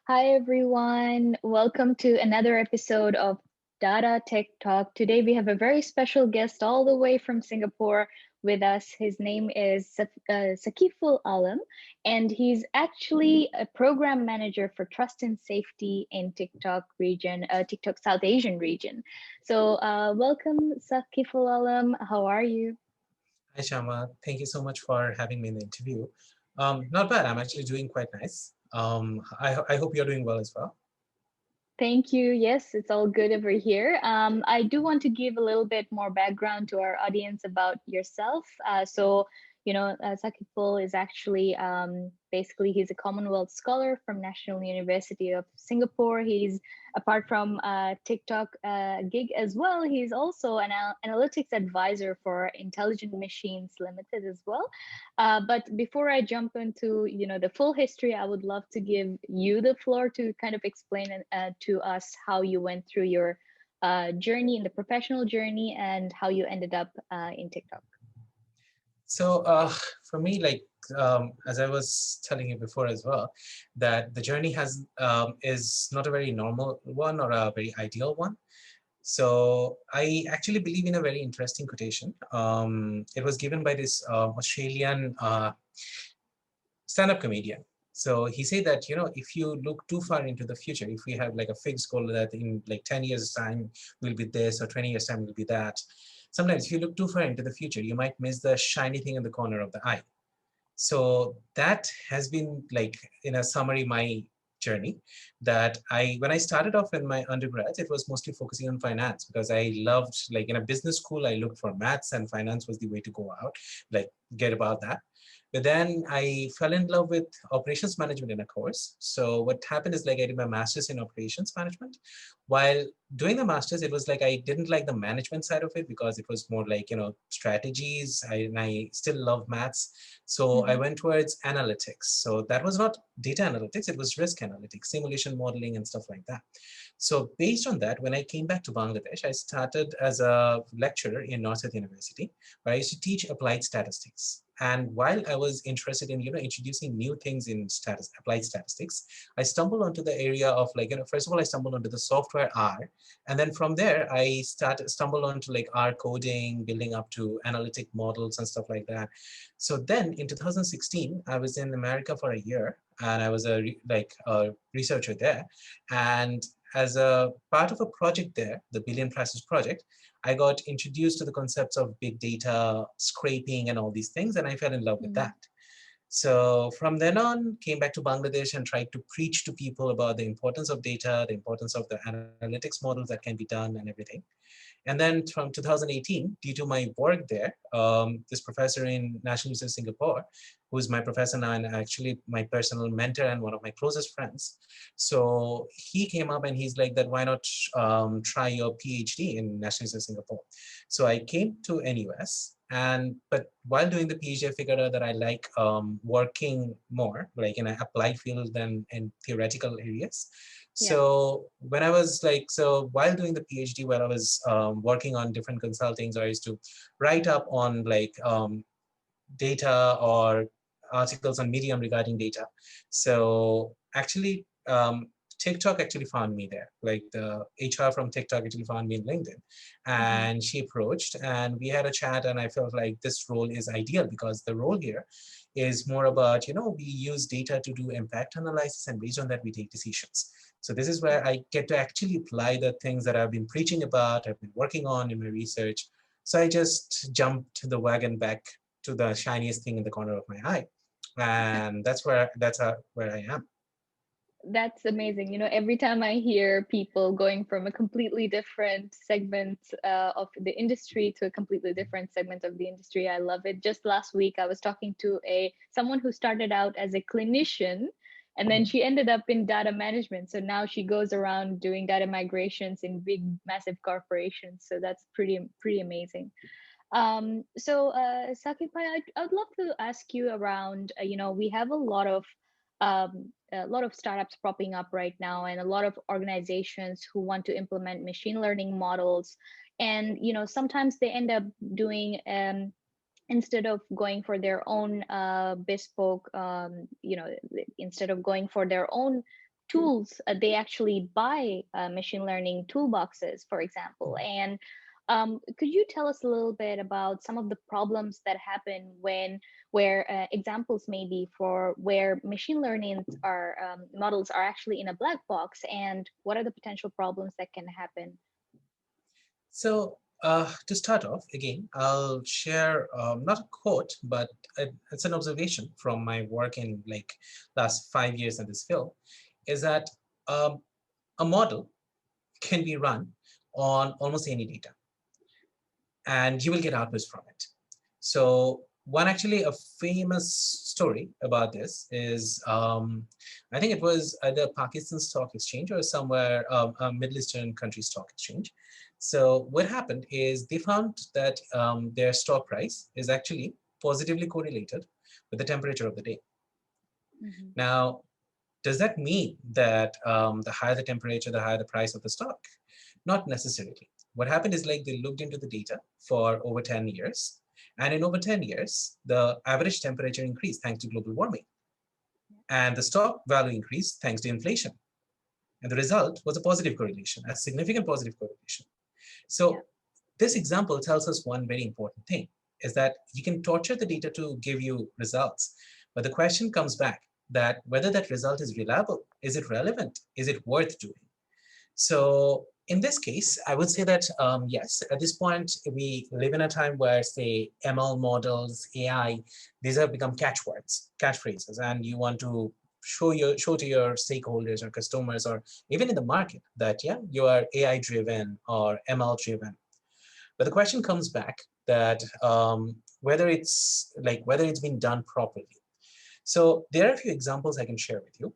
Hi, everyone. Welcome to another episode of Data Tech Talk. Today, we have a very special guest all the way from Singapore with us. His name is Saqiful Alam, and he's actually a program manager for trust and safety in TikTok region, TikTok South Asian region. So, welcome, Saqiful Alam. How are you? Hi, Shama. Thank you so much for having me in the interview. Not bad. I'm actually doing quite nice. I hope you're doing well as well. Thank you. Yes, it's all good over here. I do want to give a little bit more background to our audience about yourself. Saqiful is actually basically he's a Commonwealth scholar from National University of Singapore. He's apart from TikTok gig as well. He's also an analytics advisor for Intelligent Machines Limited as well. But before I jump into the full history, I would love to give you the floor to kind of explain to us how you went through your journey in the professional journey and how you ended up in TikTok. So for me, as I was telling you before as well, that the journey has is not a very normal one or a very ideal one. So I actually believe in a very interesting quotation. It was given by this Australian stand-up comedian. So he said that, if you look too far into the future, if we have like a fixed goal that in like 10 years time will be this or 20 years time will be that, sometimes if you look too far into the future, you might miss the shiny thing in the corner of the eye. So that has been like, in a summary, my journey. That when I started off in my undergrad, it was mostly focusing on finance because I loved, like in a business school, I looked for maths and finance was the way to go out, like get about that. But then I fell in love with operations management in a course. So what happened is, like, I did my master's in operations management. While doing the master's, it was like I didn't like the management side of it because it was more like, strategies. And I still love maths. So I Mm-hmm. went towards analytics. So that was not data analytics, it was risk analytics, simulation modeling, and stuff like that. So based on that, when I came back to Bangladesh, I started as a lecturer in Northern University, where I used to teach applied statistics. And while I was interested in, introducing new things in applied statistics, I stumbled onto the area of, like, first of all, I stumbled onto the software R. And then from there, I stumbled onto like R coding, building up to analytic models and stuff like that. So then in 2016, I was in America for a year and I was a researcher there. And as a part of a project there, the Billion Prices project, I got introduced to the concepts of big data, scraping, and all these things, and I fell in love with Mm-hmm. that. So from then on, came back to Bangladesh and tried to preach to people about the importance of data, the importance of the analytics models that can be done, and everything. And then from 2018, due to my work there, this professor in National University of Singapore, who is my professor now and actually my personal mentor and one of my closest friends. So he came up and he's like that, why not try your PhD in National University of Singapore? So I came to NUS, but while doing the PhD, I figured out that I like working more like in an applied field than in theoretical areas. Yeah. So when I was like, so while doing the PhD, while I was working on different consultings, I used to write up on like data or articles on Medium regarding data. So actually, TikTok actually found me there. Like the HR from TikTok actually found me in LinkedIn, Mm-hmm. and she approached, and we had a chat, and I felt like this role is ideal because the role here is more about, we use data to do impact analysis, and based on that, we take decisions. So this is where I get to actually apply the things that I've been preaching about, I've been working on in my research. So I just jumped the wagon back to the shiniest thing in the corner of my eye, and where I am. That's amazing. Every time I hear people going from a completely different segment of the industry to a completely different segment of the industry, I love it. Just last week, I was talking to a someone who started out as a clinician, and then she ended up in data management. So now she goes around doing data migrations in big, massive corporations. So that's pretty amazing. Sakib, I'd love to ask you around, we have a lot of startups popping up right now and a lot of organizations who want to implement machine learning models. And, sometimes they end up doing, instead of going for their own bespoke, instead of going for their own tools they actually buy machine learning toolboxes, for example. And could you tell us a little bit about some of the problems that happen when where examples maybe for where machine learning are models are actually in a black box, and what are the potential problems that can happen? So to start off, again, I'll share not a quote, but it's an observation from my work in like last 5 years in this field, is that um, a model can be run on almost any data, and you will get outputs from it. So one actually a famous story about this is I think it was either Pakistan Stock Exchange or somewhere a Middle Eastern country stock exchange. So what happened is they found that their stock price is actually positively correlated with the temperature of the day. Hmm. Now, does that mean that the higher the temperature, the higher the price of the stock? Not necessarily. What happened is like they looked into the data for over 10 years. And in over 10 years, the average temperature increased thanks to global warming. And the stock value increased thanks to inflation. And the result was a positive correlation, a significant positive correlation. Yeah. So this example tells us one very important thing, is that you can torture the data to give you results. But the question comes back that whether that result is reliable, is it relevant, is it worth doing? So in this case, I would say that yes, at this point, we live in a time where, say, ML models, AI, these have become catchwords, catchphrases, and you want to show to your stakeholders or customers or even in the market that, yeah, you are AI driven or ML driven. But the question comes back that whether it's been done properly. So there are a few examples I can share with you.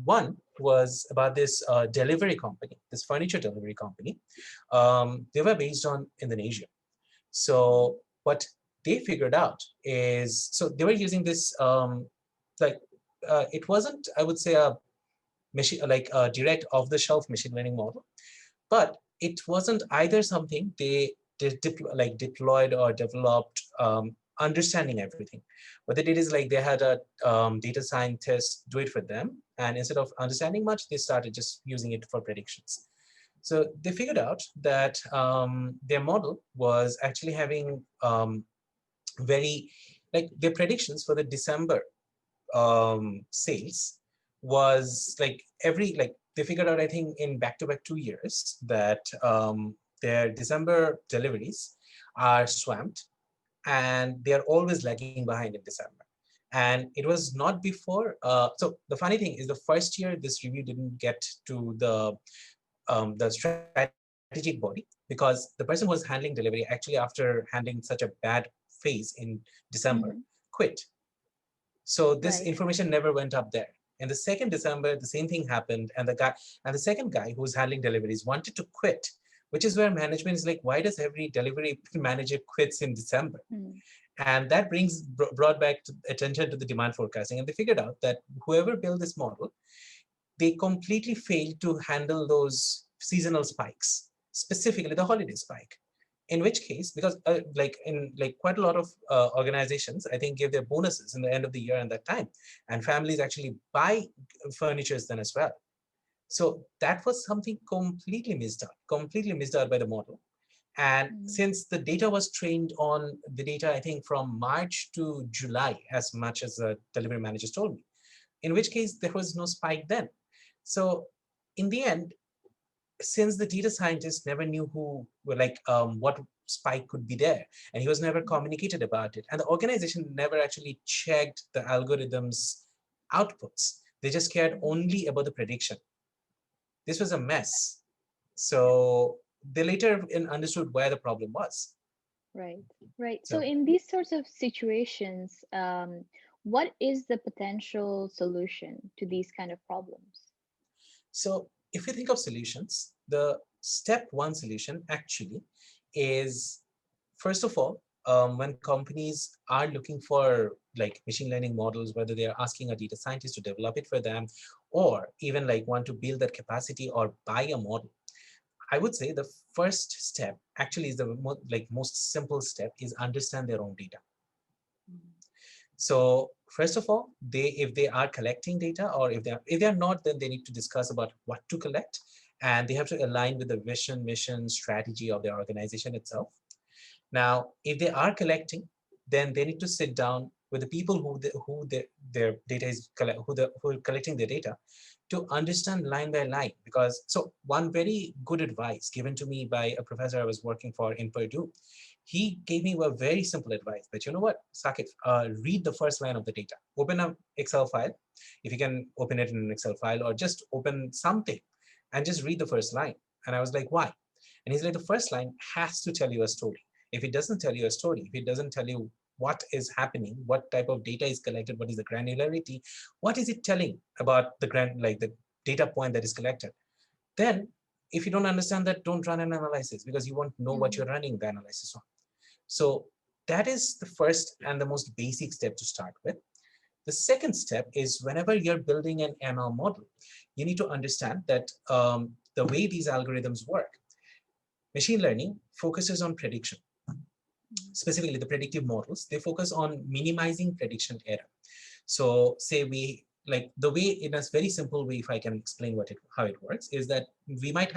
One was about this delivery company, this furniture delivery company. They were based on Indonesia. So what they figured out is, so they were using this, like, it wasn't, I would say, a machine, like a direct off-the-shelf machine learning model, but it wasn't either something they deployed or developed understanding everything. What they did is like they had a data scientist do it for them, and instead of understanding much, they started just using it for predictions. So they figured out that their model was actually having very, like, their predictions for the December sales was like every, like, they figured out, I think, in back-to-back 2 years that their December deliveries are swamped and they are always lagging behind in December. And it was not before. So the funny thing is, the first year this review didn't get to the strategic body because the person who was handling delivery actually, after handling such a bad phase in December, Hmm. quit. So this Right. information never went up there. In the second December, the same thing happened, and the second guy who was handling deliveries wanted to quit, which is where management is like, why does every delivery manager quits in December? Mm. And that brought back attention to the demand forecasting, and they figured out that whoever built this model, they completely failed to handle those seasonal spikes, specifically the holiday spike. In which case, because like in like quite a lot of organizations, I think, give their bonuses in the end of the year and that time, and families actually buy furnitures then as well. So that was something completely missed out by the model. And Mm. since the data was trained on the data, I think from March to July, as much as the delivery managers told me, in which case there was no spike then. So in the end, since the data scientist never knew who were like what spike could be there, and he was never communicated about it, and the organization never actually checked the algorithms outputs, they just cared Mhm. only about the prediction. This was a mess. So they later understood where the problem was. Right, right. So So in these sorts of situations, what is the potential solution to these kind of problems? So if you think of solutions, the step one solution actually is, first of all, when companies are looking for like machine learning models, whether they are asking a data scientist to develop it for them, or even like want to build that capacity or buy a model, I would say the first step actually is the most simple step is understand their own data. Mhm. So first of all, if they are collecting data, or if they are not, then they need to discuss about what to collect, and they have to align with the vision, mission, strategy of their organization itself. Now, if they are collecting, then they need to sit down with the people their data is who are collecting their data, to understand line by line. Because so one very good advice given to me by a professor I was working for in Purdue, he gave me a very simple advice that, you know what, Saqif, read the first line of the data. Open an Excel file, if you can open it in an Excel file, or just open something and just read the first line. And I was like, why? And he's like, the first line has to tell you a story. If it doesn't tell you a story, if it doesn't tell you what is happening, what type of data is collected, what is the granularity, what is it telling about the data point that is collected, then if you don't understand that, don't run an analysis, because you won't know what Mm-hmm. you're running the analysis on. So that is the first and the most basic step to start with. The second step is, whenever you're building an ML model, you need to understand that the way these algorithms work, machine learning focuses on prediction. Specifically, the predictive models, they focus on minimizing prediction error. So say we, like, the way, in a very simple way, if I can explain how it works, is that we might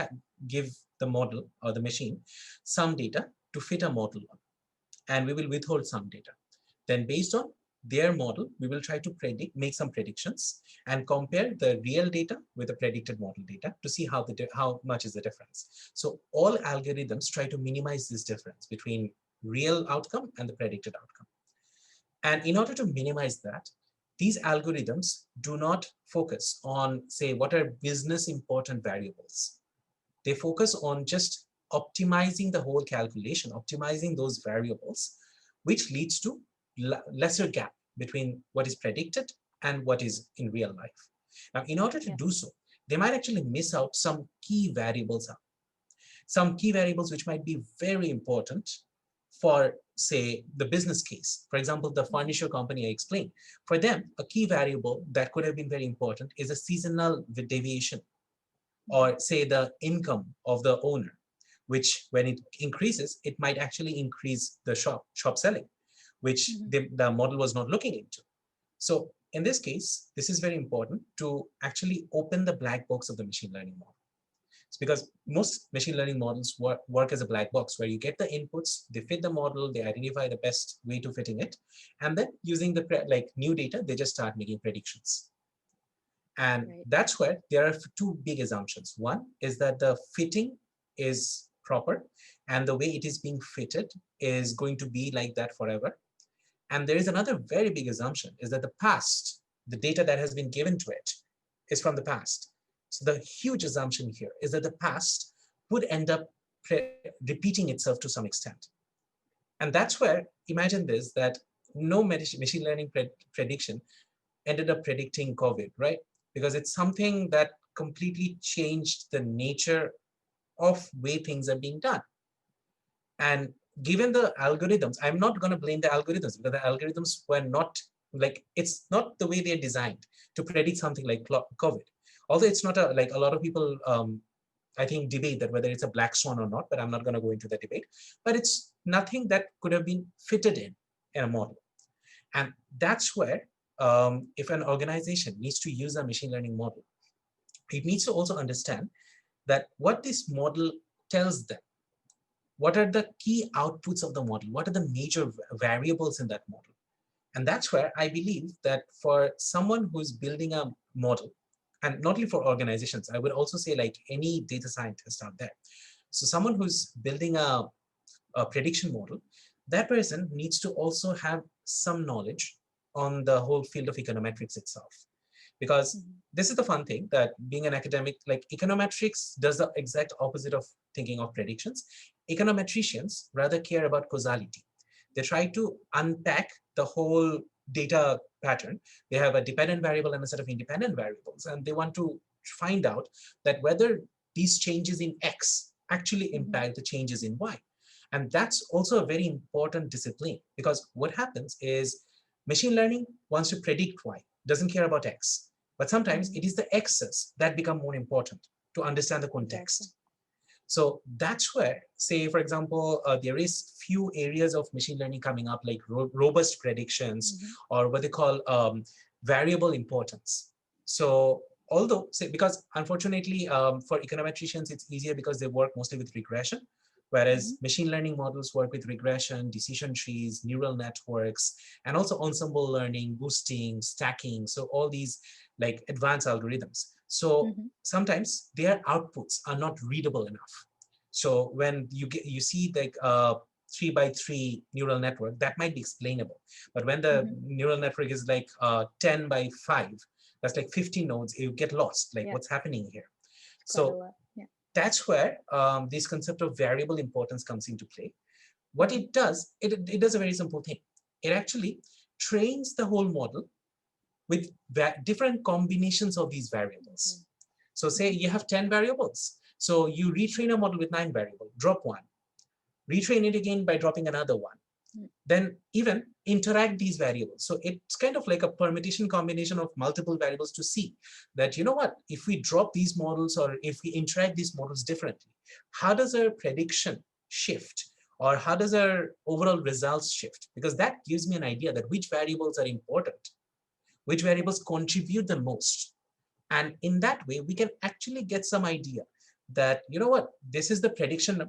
give the model or the machine some data to fit a model on, and we will withhold some data. Then based on their model, we will try to make some predictions and compare the real data with the predicted model data to see how much is the difference. So all algorithms try to minimize this difference between real outcome and the predicted outcome. And in order to minimize that, these algorithms do not focus on, say, what are business important variables. They focus on just optimizing the whole calculation, optimizing those variables, which leads to lesser gap between what is predicted and what is in real life. Now, in order to Yeah. do so, they might actually miss out some key variables which might be very important for, say, the business case. For example, the furniture company I explained, for them, a key variable that could have been very important is a seasonal deviation, or say the income of the owner, which when it increases, it might actually increase the shop selling, which Mm-hmm. the model was not looking into. So in this case, this is very important to actually open the black box of the machine learning model. It's because most machine learning models work as a black box, where you get the inputs, they fit the model, they identify the best way to fitting it, and then using the new data, they just start making predictions. And Right. that's where there are two big assumptions. One is that the fitting is proper, and the way it is being fitted is going to be like that forever. And there is another very big assumption, is that the past, the data that has been given to it, is from the past. So the huge assumption here is that the past would end up repeating itself to some extent. And that's where, imagine this, that no machine learning prediction ended up predicting COVID, right? Because it's something that completely changed the nature of way things are being done. And given the algorithms, I'm not going to blame the algorithms, because the algorithms were not, it's not the way they're designed to predict something like COVID. Although it's not a lot of people, I think, debate that whether it's a black swan or not, but I'm not going to go into the debate. But it's nothing that could have been fitted in a model. And that's where, if an organization needs to use a machine learning model, it needs to also understand that what this model tells them, what are the key outputs of the model, what are the major variables in that model. And that's where I believe that for someone who's building a model, and not only for organizations, I would also say like any data scientist out there. So someone who's building a prediction model, that person needs to also have some knowledge on the whole field of econometrics itself. Because Mm-hmm. this is the fun thing, that being an academic, like, econometrics does the exact opposite of thinking of predictions. Econometricians rather care about causality. They try to unpack the whole data pattern. They have a dependent variable and a set of independent variables, and they want to find out that whether these changes in X actually Mm-hmm. impact the changes in Y. And that's also a very important discipline, because what happens is machine learning wants to predict Y, doesn't care about X. But sometimes Mm-hmm. it is the X's that become more important to understand the Exactly. context. So that's where, say, for example, there is few areas of machine learning coming up, like robust predictions, Mm-hmm. or what they call variable importance. So although, say, because unfortunately for econometricians, it's easier because they work mostly with regression, Mm-hmm. whereas machine learning models work with regression, decision trees, neural networks, and also ensemble learning, boosting, stacking. So all these like advanced algorithms. So Mm-hmm. sometimes their outputs are not readable enough. So when you see like a 3 by 3 neural network, that might be explainable. But when the Mm-hmm. neural network is like 10 by 5, that's like 50 nodes, you get lost. Like Yeah, what's happening here? it's quite a So lot. Yeah. that's where this concept of variable importance comes into play. What Mm-hmm. it does, it does a very simple thing. It actually trains the whole model with different combinations of these Okay. variables. So say Mm-hmm. you have 10 variables. So you retrain a model with 9 variables, drop one, retrain it again by dropping another one, then even interact these variables. So it's kind of like a permutation combination of multiple variables to see that, you know what, if we drop these models or if we interact these models differently, how does our prediction shift? Or how does our overall results shift? Because that gives me an idea that which variables are important, which variables contribute the most. And in that way, we can actually get some idea that, you know what, this is the prediction,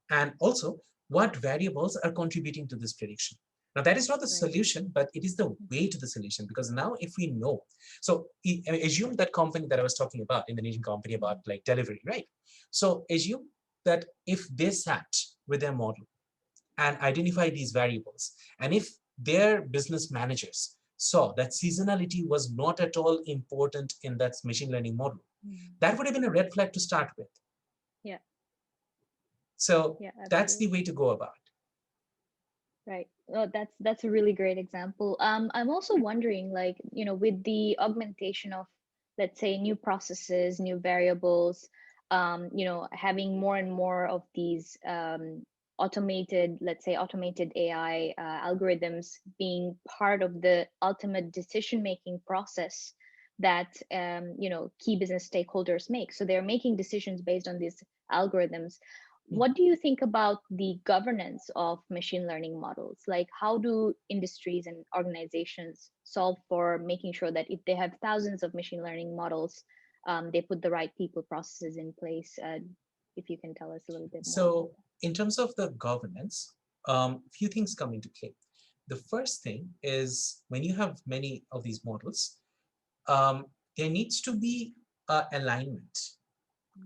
and also what variables are contributing to this prediction. Now, that is not the Right. solution, but it is the Mm-hmm. way to the solution, because now if we know, so assume that company that I was talking about, Indonesian company about Mm-hmm. like delivery, right? So assume that if they sat with their model and identify these variables, and if their business managers saw that seasonality was not at all important in that machine learning model, Mm-hmm. that would have been a red flag to start with. Yeah. So Yeah, that's the way absolutely. to go about. Right. Oh, that's a really great example. I'm also wondering, like, with the augmentation of, let's say, new processes, new variables, having more and more of these let's say, automated AI algorithms being part of the ultimate decision-making process that key business stakeholders make. So they're making decisions based on these algorithms. What do you think about the governance of machine learning models? Like, how do industries and organizations solve for making sure that if they have thousands of machine learning models, they put the right people processes in place? If you can tell us a little bit more about So in terms of the governance, few things come into play. The first thing is when you have many of these models, um, there needs to be alignment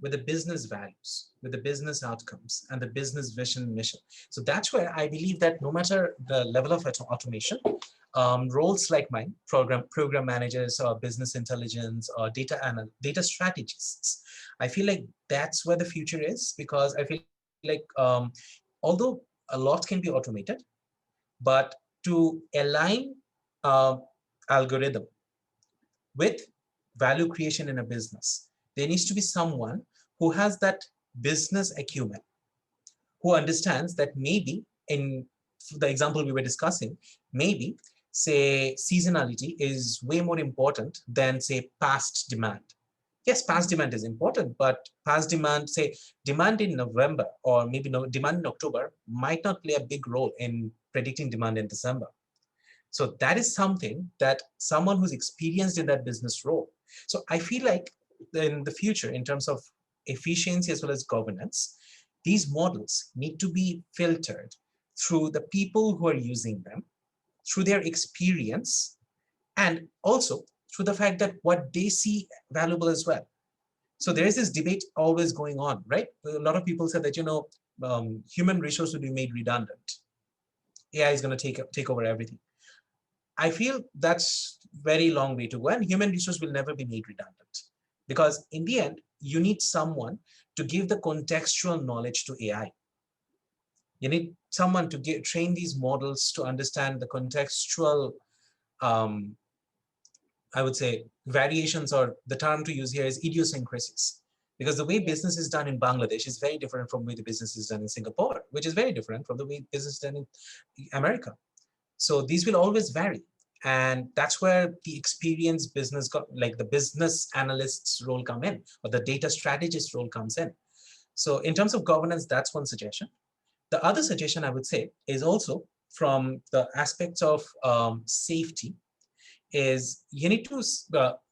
with the business values, with the business outcomes, and the business vision and mission. So that's where I believe that no matter the level of automation, roles like mine, program managers, or business intelligence, or data strategists, I feel like that's where the future is, because I feel like although a lot can be automated, but to align uh, algorithm with value creation in a business, there needs to be someone who has that business acumen, who understands that maybe in the example we were discussing, maybe say seasonality is way more important than say past demand. Yes, past Mm-hmm. demand is important, but past demand, say demand in November or maybe no demand in October might not play a big role in predicting demand in December. So that is something that someone who's experienced in that business role. So I feel like in the future, in terms of efficiency as well as governance, these models need to be filtered through the people who are using them, through their experience, and also through the fact that what they see valuable as well. So there is this debate always going on, right? A lot of people said that, human resource will be made redundant. AI is going to take over everything. I feel that's very long way to go, and human resource will never be made redundant, because in the end, you need someone to give the contextual knowledge to AI. You need someone to train these models to understand the contextual, um, I would say, variations, or the term to use here is idiosyncrasies. Because the way Yeah. business is done in Bangladesh is very different from the way the business is done in Singapore, which is very different from the way business is done in America. So these will always vary. And that's where the experienced business, like the business analyst's role come in, or the data strategist role comes in. So in terms of governance, that's one suggestion. The other suggestion I would say is also from the aspects of safety is you need to,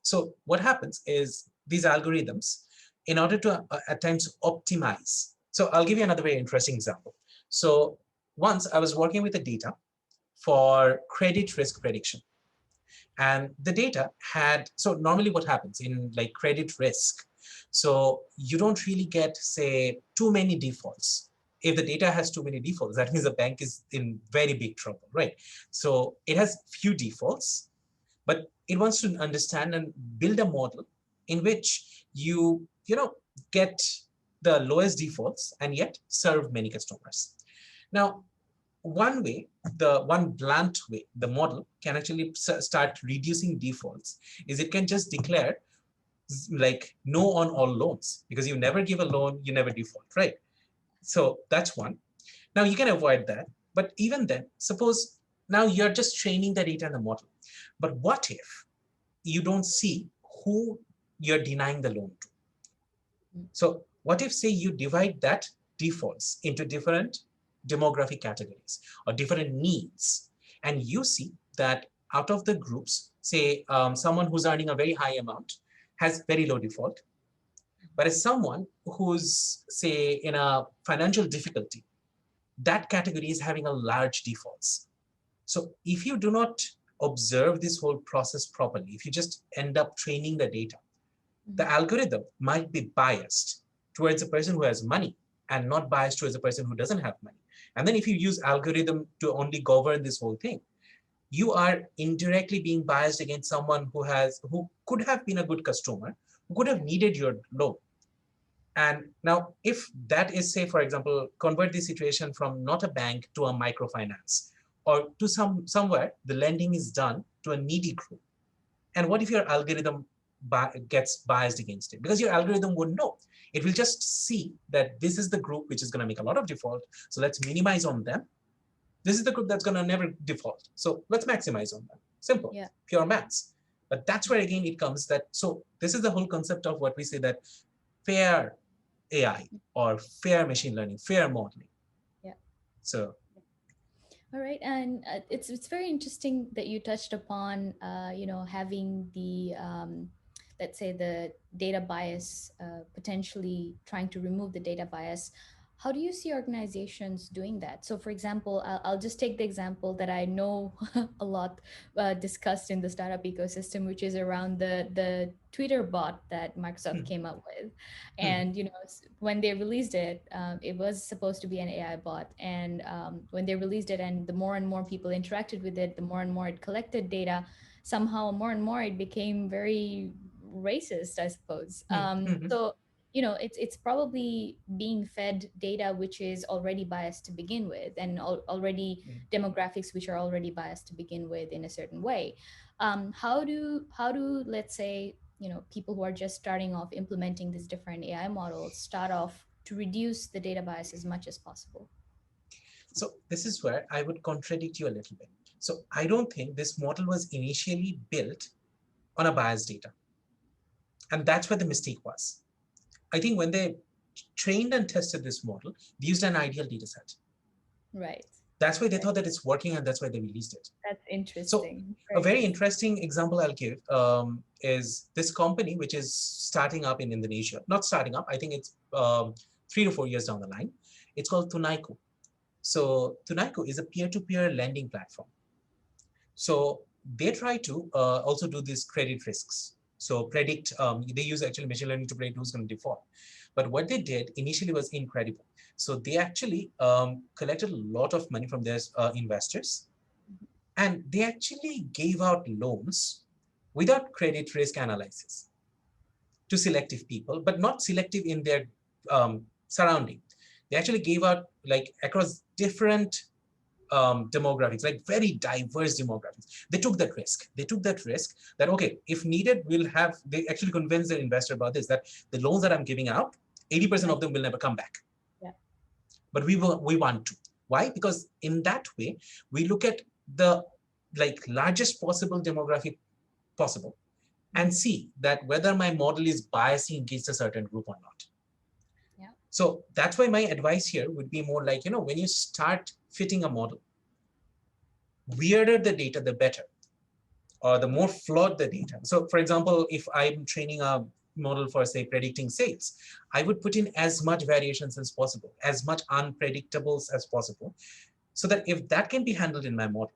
so what happens is these algorithms, in order to at times optimize. So I'll give you another very interesting example. So once I was working with the data for credit risk prediction. And the data had, so normally what happens in like credit risk, so you don't really get, say, too many defaults. If the data has too many defaults, that means the bank is in very big trouble, right? So it has few defaults, but it wants to understand and build a model in which you know, get the lowest defaults and yet serve many customers. Now, one way, the one blunt way the model can actually start reducing defaults is it can just declare like no on all loans, because you never give a loan, you never default, right? So that's one. Now you can avoid that, but even then, suppose now you're just training the data in the model, but what if you don't see who you're denying the loan to? So what if, say, you divide that defaults into different demographic categories or different needs, and you see that out of the groups, say someone who's earning a very high amount has very low default, but as someone who's, say, in a financial difficulty, that category is having a large defaults. So if you do not observe this whole process properly, if you just end up training the data, the algorithm might be biased towards a person who has money and not biased towards a person who doesn't have money. And then if you use algorithm to only govern this whole thing, you are indirectly being biased against someone who could have been a good customer, who could have needed your loan. And now if that is, say, for example, convert the situation from not a bank to a microfinance, or to somewhere the lending is done to a needy group. And what if your algorithm gets biased against it? Because your algorithm wouldn't know. It will just see that this is the group which is going to make a lot of default. So let's minimize on them. This is the group that's going to never default. So let's maximize on them. Simple, Yeah. pure maths. But that's where again it comes that, so this is the whole concept of what we say that fair AI or fair machine learning, fair modeling. Yeah. So All right, and it's very interesting that you touched upon having the let's say the data bias, potentially trying to remove the data bias. How do you see organizations doing that? So, for example, I'll just take the example that I know a lot discussed in the startup ecosystem, which is around the Twitter bot that Microsoft came up with. And when they released it, it was supposed to be an AI bot. And when they released it, and the more and more people interacted with it, the more and more it collected data. Somehow, more and more, it became very racist, I suppose. So it's probably being fed data which is already biased to begin with, and already demographics which are already biased to begin with in a certain way. How do let's say people who are just starting off implementing these different AI models start off to reduce the data bias as much as possible? So this is where I would contradict you a little bit. So I don't think this model was initially built on a biased data. And that's where the mistake was. I think when they trained and tested this model, they used an ideal data set. Right. That's why they Right. thought that it's working, and that's why they released it. That's So interesting. a Very very interesting. interesting example I'll give is this company, which is starting up in Indonesia. Not starting up, I think it's 3 to 4 years down the line. It's called Tunaiku. So Tunaiku is a peer-to-peer lending platform. So they try to also do these credit risks. So predict, they use actually machine learning to predict who's going to default. But what they did initially was incredible. So they actually collected a lot of money from their investors, and they actually gave out loans without credit risk analysis to selective people, but not selective in their surrounding. They actually gave out like across different demographics, like very diverse demographics. They took that risk. They took that risk that, okay, if needed, we'll have, they actually convinced their investor about this, that the loans that I'm giving out, 80% of them will never come back. Yeah. But we want to. Why? Because in that way, we look at the like largest possible demographic possible and see that whether my model is biasing against a certain group or not. Yeah. So that's why my advice here would be more like, when you start fitting a model, weirder the data, the better, or the more flawed the data. So for example, if I'm training a model for, say, predicting sales, I would put in as much variations as possible, as much unpredictables as possible, so that if that can be handled in my model,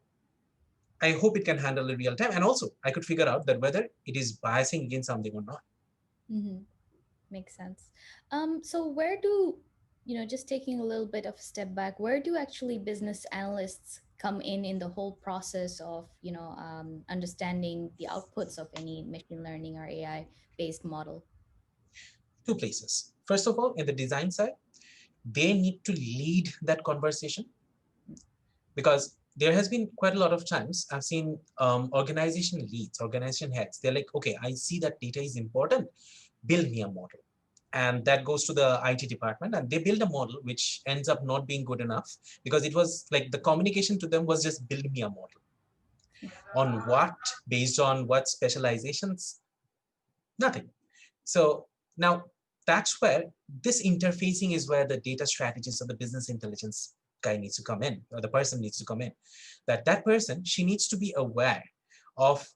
I hope it can handle in real time. And also I could figure out that whether it is biasing against something or not. Mm-hmm. Makes sense. So where do, just taking a little bit of a step back, where do actually business analysts come in the whole process of, understanding the outputs of any machine learning or AI based model? Two places. First of all, in the design side, they need to lead that conversation, because there has been quite a lot of times I've seen organization leads, organization heads, they're like, okay, I see that data is important, build me a model. And that goes to the IT department, and they build a model which ends up not being good enough, because it was like the communication to them was just build me a model. On what? Based on what specializations? Nothing. So now that's where this interfacing is where the data strategist or the business intelligence guy needs to come in, or the person needs to come in. That person, she needs to be aware of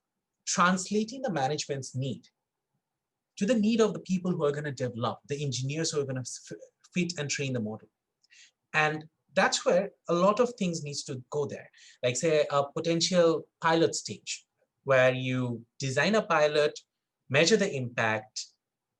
translating the management's need to the need of the people who are going to develop, the engineers who are going to fit and train the model. And that's where a lot of things needs to go there. Like say a potential pilot stage where you design a pilot, measure the impact,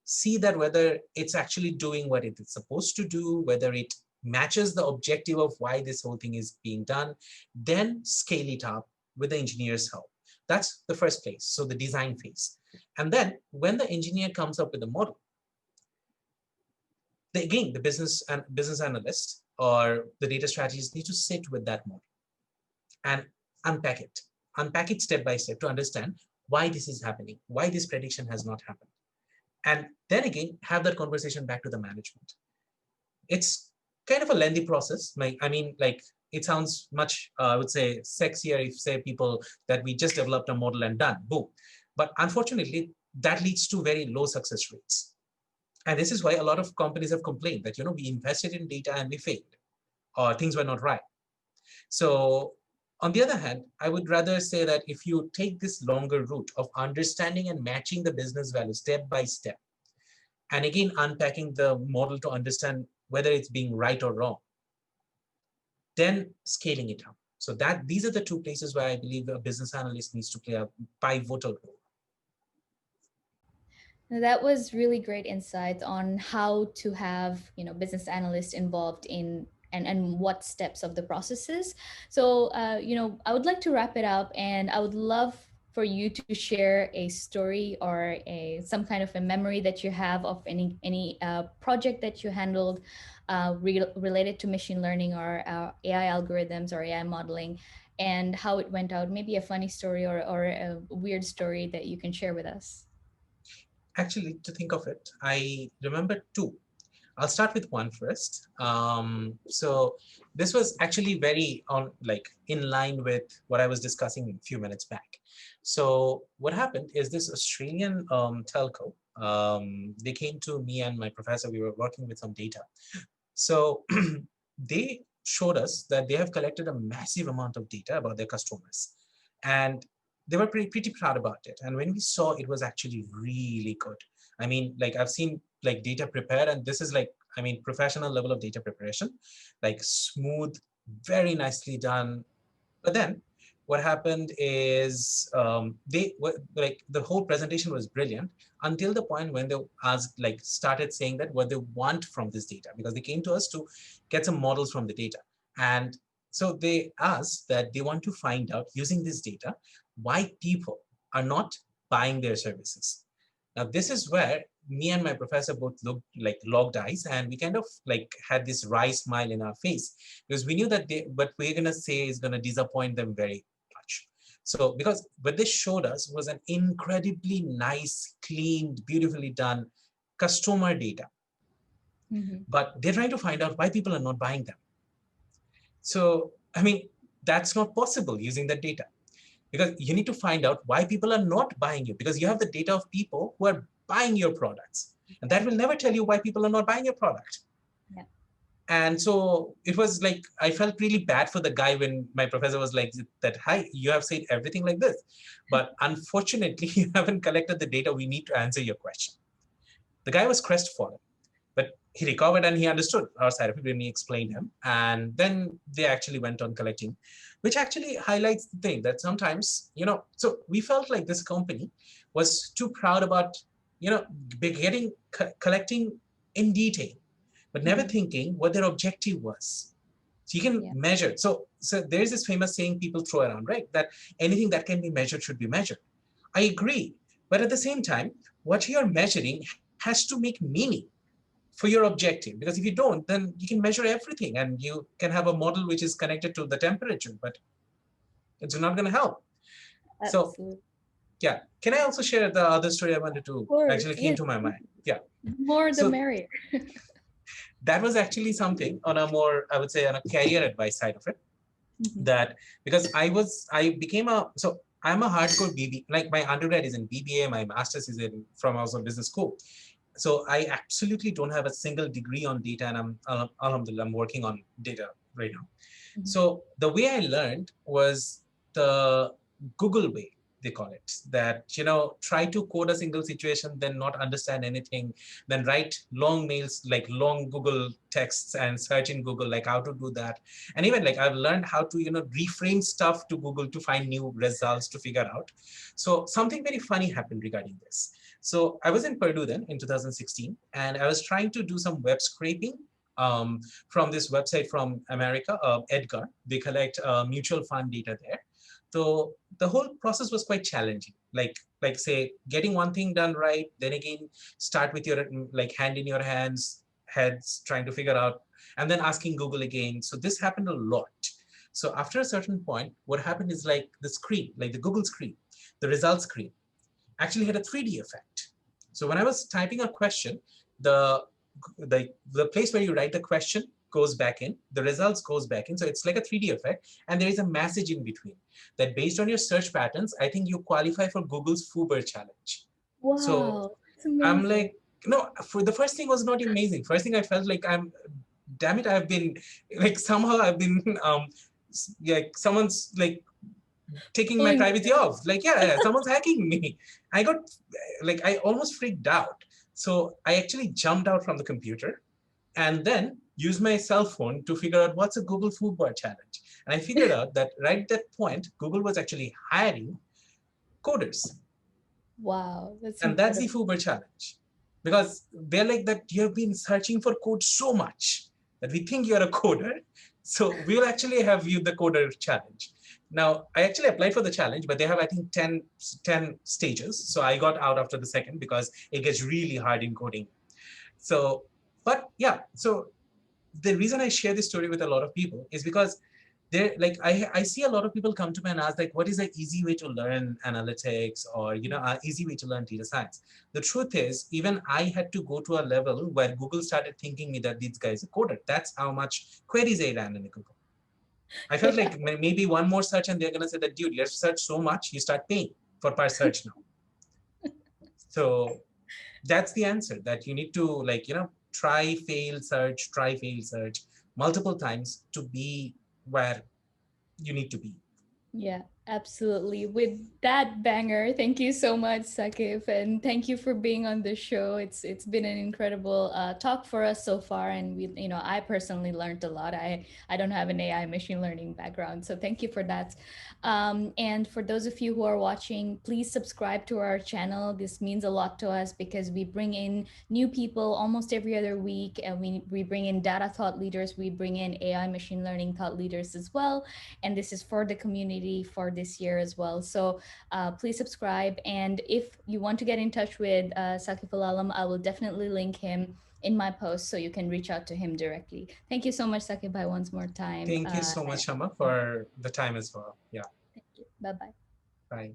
see that whether it's actually doing what it's supposed to do, whether it matches the objective of why this whole thing is being done, then scale it up with the engineer's help. That's the first place, so the design phase. And then when the engineer comes up with a model, again, the business analyst or the data strategists need to sit with that model and unpack it, step by step to understand why this is happening, why this prediction has not happened. And then again, have that conversation back to the management. It's kind of a lengthy process. Like it sounds much, I would say, sexier if say people that we just developed a model and done, boom. But unfortunately, that leads to very low success rates. And this is why a lot of companies have complained that, we invested in data and we failed, or things were not right. So on the other hand, I would rather say that if you take this longer route of understanding and matching the business value step by step, and again, unpacking the model to understand whether it's being right or wrong, then scaling it up. So that these are the two places where I believe a business analyst needs to play a pivotal role. That was really great insights on how to have, business analysts involved in and what steps of the processes. So, I would like to wrap it up, and I would love for you to share a story or a some kind of a memory that you have of any project that you handled related to machine learning or AI algorithms or AI modeling, and how it went out. Maybe a funny story or a weird story that you can share with us. Actually, to think of it, I remember two. I'll start with one first. So this was actually very on like in line with what I was discussing a few minutes back. So what happened is this Australian telco, they came to me and my professor, we were working with some data. So they showed us that they have collected a massive amount of data about their customers. And they were pretty proud about it. And when we saw, it was actually really good. I mean, like I've seen like data prepared, and this is like, I mean, professional level of data preparation, like smooth, very nicely done. But then what happened is they were like the whole presentation was brilliant until the point when they asked, like started saying that what they want from this data, because they came to us to get some models from the data. And so they asked that they want to find out using this data why people are not buying their services. Now, this is where me and my professor both looked like locked eyes, and we kind of like had this wry smile in our face, because we knew that what we're going to say is going to disappoint them very much. So because what they showed us was an incredibly nice, clean, beautifully done customer data. Mm-hmm. But they're trying to find out why people are not buying them. So, I mean, that's not possible using that data, because you need to find out why people are not buying you, because you have the data of people who are buying your products, and that will never tell you why people are not buying your product. Yeah. And so it was like, I felt really bad for the guy when my professor was like that, hi, you have said everything like this, but unfortunately, you haven't collected the data we need to answer your question. The guy was crestfallen, but he recovered and he understood our side of it when he explained him. And then they actually went on collecting, which actually highlights the thing that sometimes, so we felt like this company was too proud about, getting, collecting in detail, but never Mhm. thinking what their objective was. So you can Yeah. measure. So there's this famous saying people throw around, right? That anything that can be measured should be measured. I agree. But at the same time, what you're measuring has to make meaning for your objective. Because if you don't, then you can measure everything and you can have a model which is connected to the temperature, but it's not going to help. So Absolutely. yeah. Can I also share the other story I wanted Of to course. actually came Yes. to my mind? Yeah. More the So merrier. that was actually something on a more, I would say, on a career advice side of it, Mhm. that because I became a, so I'm a hardcore BB, like my undergrad is in BBA, my master's is in from also business school. So I absolutely don't have a single degree on data, and alhamdulillah, I'm working on data right now. Mhm. So the way I learned was the Google way, they call it. That, try to code a single situation, then not understand anything, then write long mails, like long Google texts, and search in Google, like how to do that. And even like I've learned how to, reframe stuff to Google to find new results to figure out. So something very funny happened regarding this. So I was in Purdue then in 2016, and I was trying to do some web scraping um, from this website from America, Edgar. They collect mutual fund data there. So the whole process was quite challenging. Like say getting one thing done right, then again start with your like hand in your hands, heads trying to figure out, and then asking Google again. So this happened a lot. So after a certain point, what happened is like the screen, like the Google screen, the result screen, actually had a 3D effect. So when I was typing a question, the the place where you write the question goes back in, the results goes back in. So it's like a 3D effect. And there is a message in between that based on your search patterns, I think you qualify for Google's Fuber challenge. So Wow. That's I'm amazing. like, no, for the first thing was not amazing. First thing I felt like damn it, I've been like somehow I've been like someone's like taking my Pulling your privacy hair. off. Like, yeah, someone's hacking me. I got like I almost freaked out. So I actually jumped out from the computer and then used my cell phone to figure out what's a Google Food Bar challenge. And I figured out that right at that point, Google was actually hiring coders. Wow. That's And that's the incredible. Fuber challenge. Because they're like that you have been searching for code so much that we think you're a coder. So we'll actually have you the coder challenge. Now, I actually applied for the challenge, but they have, I think, 10 stages. So I got out after the second because it gets really hard in coding. So, but yeah, so the reason I share this story with a lot of people is because there, like I see a lot of people come to me and ask like, what is an easy way to learn analytics or an easy way to learn data science? The truth is, even I had to go to a level where Google started thinking me that these guys are coder. That's how much queries I ran in Google. I felt Yeah. like maybe one more search and they're gonna say that, dude, you search so much, you start paying for per search now. So that's the answer, that you need to try fail search multiple times to be where you need to be. Yeah, absolutely. With that banger, thank you so much, Saqif, and thank you for being on the show. It's been an incredible talk for us so far, and I personally learned a lot. I don't have an AI machine learning background, so thank you for that. And for those of you who are watching, please subscribe to our channel. This means a lot to us because we bring in new people almost every other week, and we bring in data thought leaders, we bring in AI machine learning thought leaders as well, and this is for the community for this year as well. So please subscribe, and if you want to get in touch with Saqiful Alam, I will definitely link him in my post so you can reach out to him directly. Thank you so much, Saqif, by once more time. Thank you so much, Shama, Yeah, for the time as well. Yeah. thank you. Bye bye. Bye.